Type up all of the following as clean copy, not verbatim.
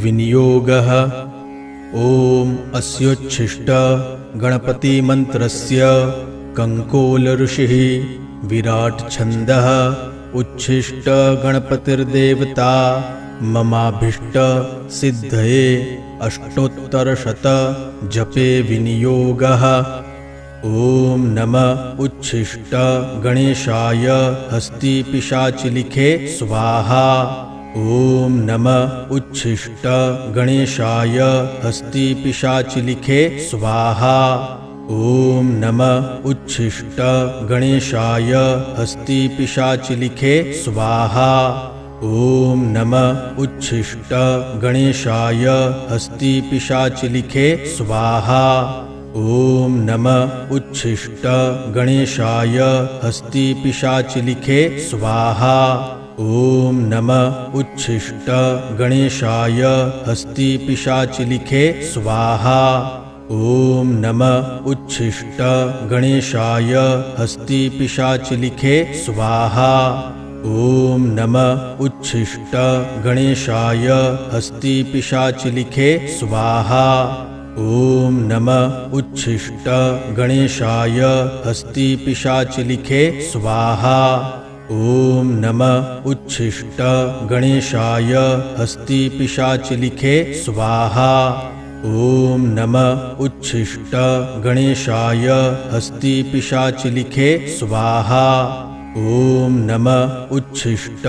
विनियोगः। ॐ अस्योच्छिष्ट गणपतिमन्त्रस्य कंकोल ऋषिः विराट छन्दः उच्छिष्ट गणपतिर्देवता ममाभीष्ट सिद्धये अष्टोत्तरशत जपे विनियोगः। ॐ नमः उच्छिष्ट गणेशाय हस्तिपिशाचिलिखे स्वाहा। ॐ नमः उच्छिष्ट गणेशाय हस्तिपिशाचिलिखे स्वाहा। ॐ नमः उच्छिष्ट गणेशाय हस्तिपिशाचिलिखे स्वाहा। ॐ नमः उच्छिष्ट गणेशाय हस्तिपिशाचिलिखे स्वाहा। ॐ नमः उच्छिष्ट गणेशाय हस्तिपिशाचिलिखे स्वाहा। ॐ नमः उच्छिष्ट गणेशाय हस्तिपिशाचिलिखे स्वाहा। ॐ नमः उच्छिष्ट गणेशाय हस्तिपिशाचिलिखे स्वाहा। ॐ नमः उच्छिष्ट गणेशाय हस्तिपिशाचिलिखे स्वाहा। ॐ नमः उच्छिष्ट गणेशाय हस्तिपिशाचिलिखे स्वाहा। ॐ नमः उच्छिष्ट गणेशाय हस्तिपिशाचिलिखे स्वाहा। ॐ नमः उच्छिष्ट गणेशाय हस्तिपिशाचिलिखे स्वाहा। ॐ नमः उच्छिष्ट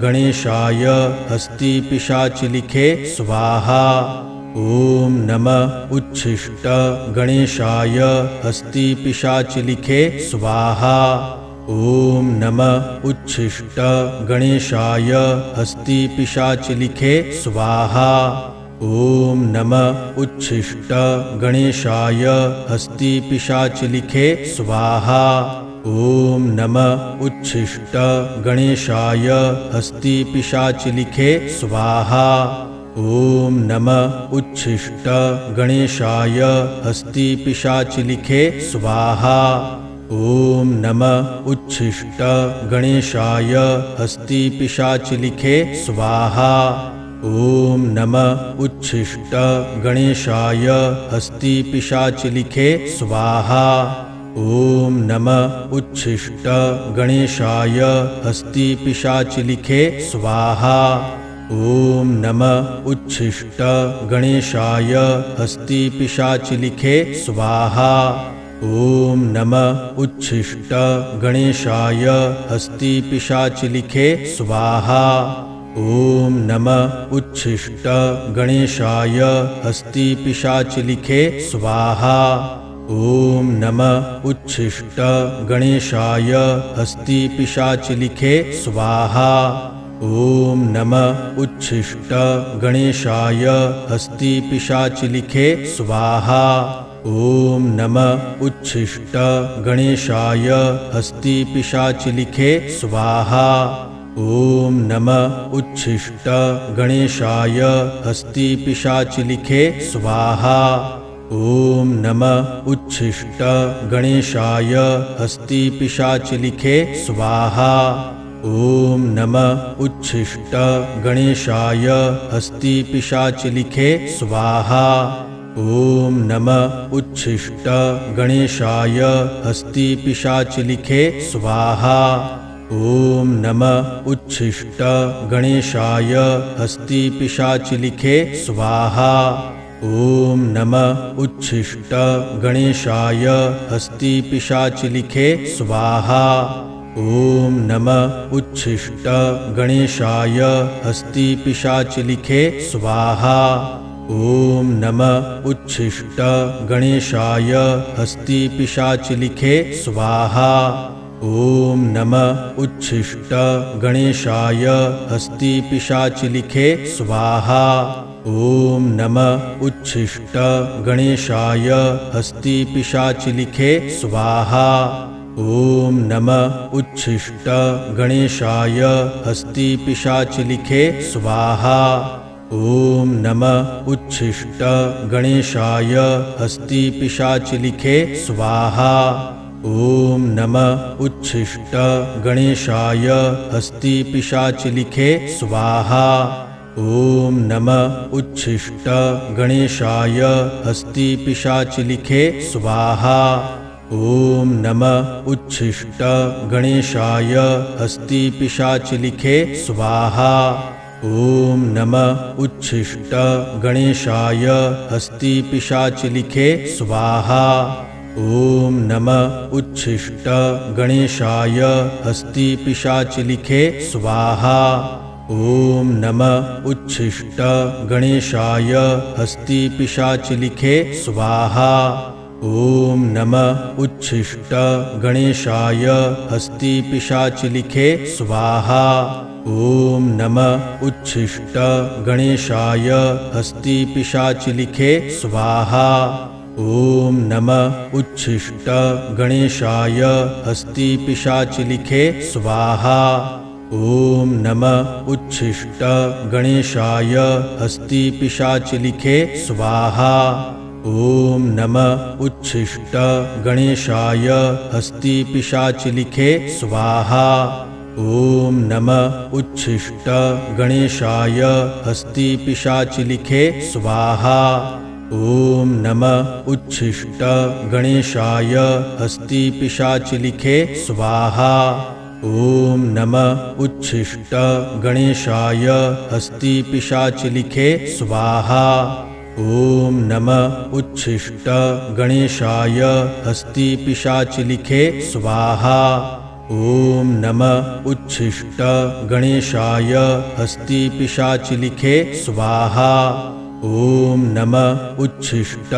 गणेशाय हस्तिपिशाचिलिखे स्वाहा। ॐ नमः उच्छिष्ट गणेशाय हस्तिपिशाचिलिखे स्वाहा। ॐ नमः उच्छिष्ट गणेशाय हस्तिपिशाचिलिखे स्वाहा। ॐ नमः उच्छिष्ट गणेशाय हस्तिपिशाचिलिखे स्वाहा। ॐ नमः उच्छिष्ट गणेशाय हस्तिपिशाचिलिखे स्वाहा। ॐ नमः उच्छिष्ट गणेशाय हस्तिपिशाचिलिखे स्वाहा। ॐ नमः उच्छिष्ट गणेशाय हस्तिपिशाचिलिखे स्वाहा। ॐ नमः उच्छिष्ट गणेशाय हस्तिपिशाचिलिखे स्वाहा। ॐ नमः उच्छिष्ट गणेशाय हस्तिपिशाचिलिखे स्वाहा। ॐ नमः उच्छिष्ट गणेशाय हस्तिपिशाचिलिखे स्वाहा। ॐ नमः उच्छिष्ट गणेशाय हस्तिपिशाचिलिखे स्वाहा। ॐ नमः उच्छिष्ट गणेशाय हस्तिपिशाचिलिखे स्वाहा। ॐ नमः उच्छिष्ट गणेशाय हस्तिपिशाचिलिखे स्वाहा। ॐ नमः उच्छिष्ट गणेशाय हस्तिपिशाचिलिखे स्वाहा। ॐ नमः उच्छिष्ट गणेशाय हस्तिपिशाचिलिखे स्वाहा। ॐ नमः उच्छिष्ट गणेशाय हस्तिपिशाचिलिखे स्वाहा। ॐ नमः उच्छिष्ट गणेशाय हस्तिपिशाचिलिखे स्वाहा। ॐ नमः उच्छिष्ट गणेशाय हस्तिपिशाचिलिखे स्वाहा। ॐ नमः उच्छिष्ट गणेशाय हस्तिपिशाचिलिखे स्वाहा। ॐ नमः उच्छिष्ट गणेशाय हस्तिपिशाचिलिखे स्वाहा। ॐ नमः उच्छिष्ट गणेशाय हस्तिपिशाचिलिखे स्वाहा। ॐ नमः उच्छिष्ट गणेशाय हस्तिपिशाचिलिखे स्वाहा। ॐ नमः उच्छिष्ट गणेशाय हस्तिपिशाचिलिखे स्वाहा। ॐ नमः उच्छिष्ट गणेशाय हस्तिपिशाचिलिखे स्वाहा। ॐ नमः उच्छिष्ट गणेशाय हस्तिपिशाचिलिखे स्वाहा। ॐ नमः उच्छिष्ट गणेशाय हस्तिपिशाचिलिखे स्वाहा। ॐ नमः उच्छिष्ट गणेशाय हस्तिपिशाचिलिखे स्वाहा। ॐ नमः उच्छिष्ट गणेशाय हस्तिपिशाचिलिखे स्वाहा। ओम नमः उच्छिष्ट गणेशाय हस्ति पिशाच लिखे स्वाहा। ओम नमः उच्छिष्ट गणेशाय हस्ति पिशाच लिखे स्वाहा। ओम नमः उच्छिष्ट गणेशाय हस्ति पिशाच लिखे स्वाहा। ओम नमः उच्छिष्ट गणेशाय हस्ति पिशाच लिखे स्वाहा। ओम नमः उच्छिष्ट गणेशाय हस्ति पिशाच लिखे स्वाहा। ओम नमः उच्छिष्ट गणेशाय हस्ति पिशाच लिखे स्वाहा। ओम नमः उच्छिष्ट गणेशाय हस्ति पिशाच लिखे स्वाहा। ओम नमः उच्छिष्ट गणेशाय हस्ति पिशाच लिखे स्वाहा। ओम नमः उच्छिष्ट गणेशाय हस्ति पिशाच लिखे स्वाहा। ओम नमः उच्छिष्ट गणेशाय हस्ति पिशाच लिखे स्वाहा। ओम नमः उच्छिष्ट गणेशाय हस्ति पिशाच लिखे स्वाहा। ओम नमः उच्छिष्ट गणेशाय हस्ति पिशाच लिखे स्वाहा। ओम नमः उच्छिष्ट गणेशाय हस्ति पिशाच लिखे स्वाहा। ओम नमः उच्छिष्ट गणेशाय हस्ति पिशाच लिखे स्वाहा। ओम नमः उच्छिष्ट गणेशाय हस्ति पिशाच लिखे स्वाहा। ओम नमः उच्छिष्ट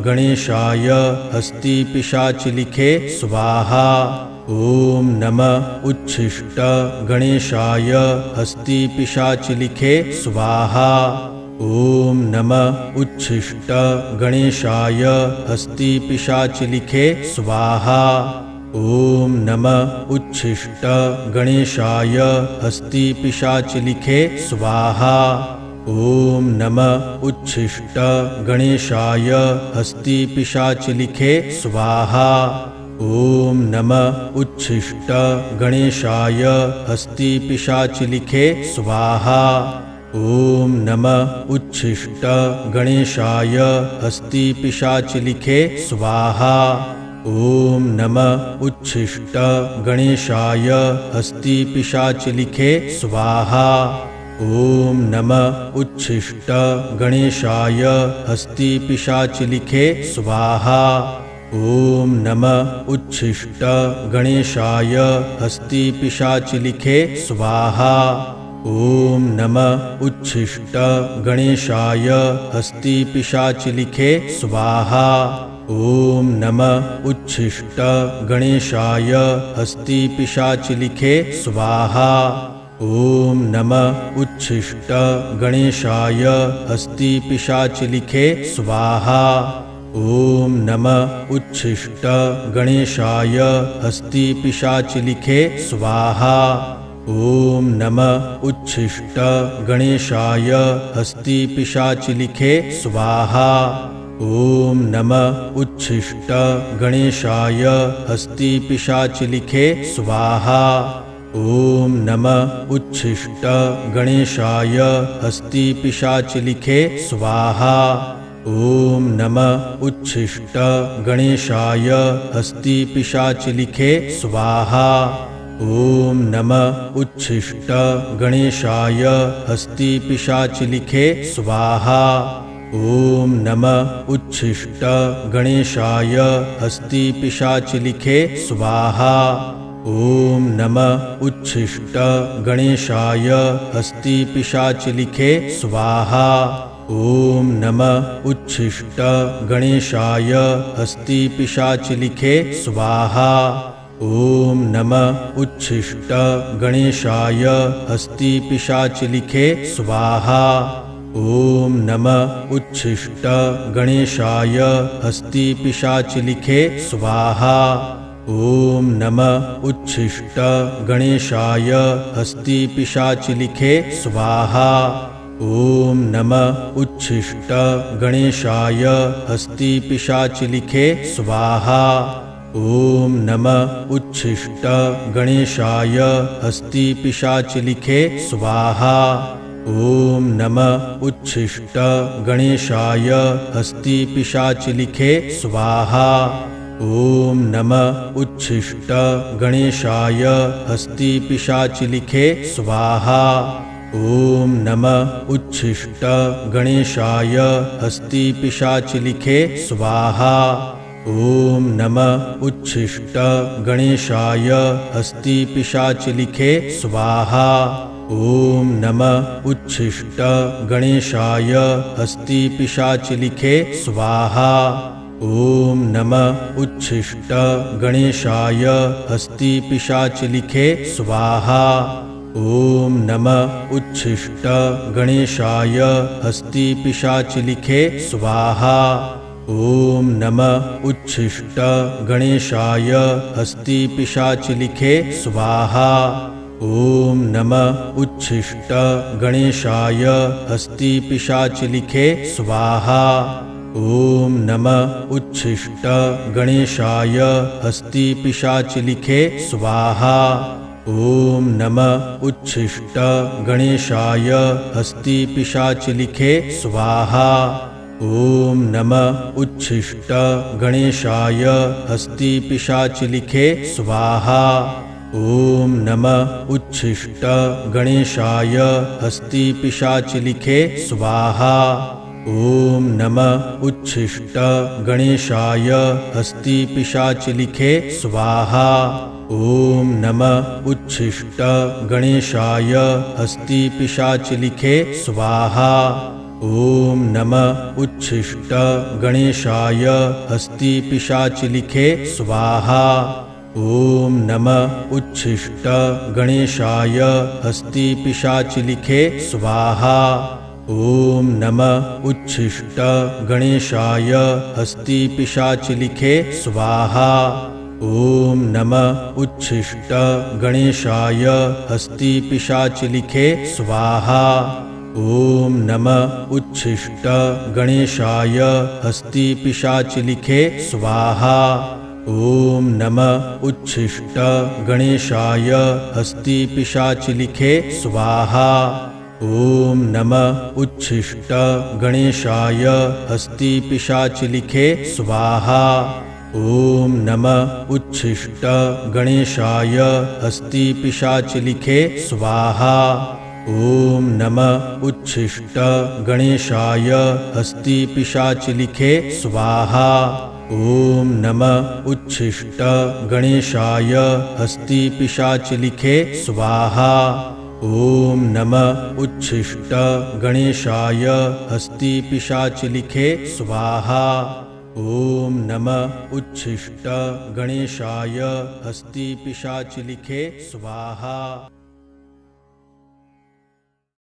गणेशाय हस्ति पिशाच लिखे स्वाहा। ओम नमः उच्छिष्ट गणेशाय हस्ति पिशाच लिखे स्वाहा। ओम नमः उच्छिष्ट गणेशाय हस्ति पिशाच लिखे स्वाहा। ओम नमः उच्छिष्ट गणेशाय हस्ति पिशाच लिखे स्वाहा। ओम नमः उच्छिष्ट गणेशाय हस्ति पिशाच लिखे स्वाहा। ओम नमः उच्छिष्ट गणेशाय हस्ति पिशाच लिखे स्वाहा। ओम नमः उच्छिष्ट गणेशाय हस्ति पिशाच लिखे स्वाहा। ओम नमः उच्छिष्ट गणेशाय हस्ति पिशाच लिखे स्वाहा। ओम नमः उच्छिष्ट गणेशाय हस्ति पिशाच लिखे स्वाहा। ओम नमः उच्छिष्ट गणेशाय हस्ति पिशाच लिखे स्वाहा। ओम नमः उच्छिष्ट गणेशाय हस्ति पिशाच लिखे स्वाहा। ओम नमः उच्छिष्ट गणेशाय हस्ति पिशाच लिखे स्वाहा। ओम नमः उच्छिष्ट गणेशाय हस्ति पिशाच लिखे स्वाहा। ओम नमः उच्छिष्ट गणेशाय हस्ति पिशाच लिखे स्वाहा। ओम नमः उच्छिष्ट गणेशाय हस्ति पिशाच लिखे स्वाहा। ओम नमः उच्छिष्ट गणेशाय हस्ति पिशाच लिखे स्वाहा। ओम नमः उच्छिष्ट गणेशाय हस्ति पिशाच लिखे स्वाहा। ओम नमः उच्छिष्ट गणेशाय हस्ति पिशाच लिखे स्वाहा। ओम नमः उच्छिष्ट गणेशाय हस्ति पिशाच लिखे स्वाहा। ओम नमः उच्छिष्ट गणेशाय हस्ति पिशाच लिखे स्वाहा। ओम नमः उच्छिष्ट गणेशाय हस्ति पिशाच लिखे स्वाहा। ओम नमः उच्छिष्ट गणेशाय हस्ति पिशाच लिखे स्वाहा। ओम नमः उच्छिष्ट गणेशाय हस्ति पिशाच लिखे स्वाहा। ओम नमः उच्छिष्ट गणेशाय हस्ति पिशाच लिखे स्वाहा। ओम नमः उच्छिष्ट गणेशाय हस्ति पिशाच लिखे स्वाहा। ओम नमः उच्छिष्ट गणेशाय हस्ति पिशाच लिखे स्वाहा। ओम नमः उच्छिष्ट गणेशाय हस्ति पिशाच लिखे स्वाहा। ओम नमः उच्छिष्ट गणेशाय हस्ती पिशाच लिखे स्वाहा। ओम नमः उच्छिष्ट गणेशाय हस्ती पिशाच लिखे स्वाहा। ओम नमः उच्छिष्ट गणेशाय हस्ती पिशाच लिखे स्वाहा। ओम नमः उच्छिष्ट गणेशाय हस्ती पिशाच लिखे स्वाहा। ओम नमः उच्छिष्ट गणेशाय हस्ती पिशाच लिखे स्वाहा। ओम नमः उच्छिष्ट गणेशाय हस्ती पिशाच लिखे स्वाहा। ओम नमः उच्छिष्ट गणेशाय हस्ती पिशाच लिखे स्वाहा। ओम नमः उच्छिष्ट गणेशाय हस्ती पिशाच लिखे स्वाहा। ओम नमः उच्छिष्ट गणेशाय हस्ती पिशाच लिखे स्वाहा। ओम नमः उच्छिष्ट गणेशाय हस्ती पिशाच लिखे स्वाहा। ओम नमः उच्छिष्ट गणेशाय हस्ती पिशाच लिखे स्वाहा। ओम नमः उच्छिष्ट गणेशाय हस्ती पिशाच लिखे स्वाहा। ओम नमः उच्छिष्ट गणेशाय हस्ती पिशाच लिखे स्वाहा। ओम नमः उच्छिष्ट गणेशाय हस्ती पिशाच लिखे स्वाहा। ओम नमः उच्छिष्ट गणेशाय हस्ती पिशाच लिखे स्वाहा। ओम नमः उच्छिष्ट गणेशाय हस्ती पिशाच लिखे स्वाहा। ओम नमः उच्छिष्ट गणेशाय हस्ती पिशाच लिखे स्वाहा। ओम नमः उच्छिष्ट गणेशाय हस्ती पिशाच लिखे स्वाहा। ओम नमः उच्छिष्ट गणेशाय हस्ती पिशाच लिखे स्वाहा। ओम नमः उच्छिष्ट गणेशाय हस्ती पिशाच लिखे स्वाहा। ओम नमः उच्छिष्ट गणेशाय हस्ती पिशाच लिखे स्वाहा। ओम नमः उच्छिष्ट गणेशाय हस्ती पिशाच लिखे स्वाहा। ओम नमः उच्छिष्ट गणेशाय हस्ती पिशाच लिखे स्वाहा। ओम नमः उच्छिष्ट गणेशाय हस्ती पिशाच लिखे स्वाहा। ओम नमः उच्छिष्ट गणेशाय हस्ती पिशाच लिखे स्वाहा। ओम नमः उच्छिष्ट गणेशाय हस्ती पिशाच लिखे स्वाहा। ओम नमः उच्छिष्ट गणेशाय हस्ती पिशाच लिखे स्वाहा।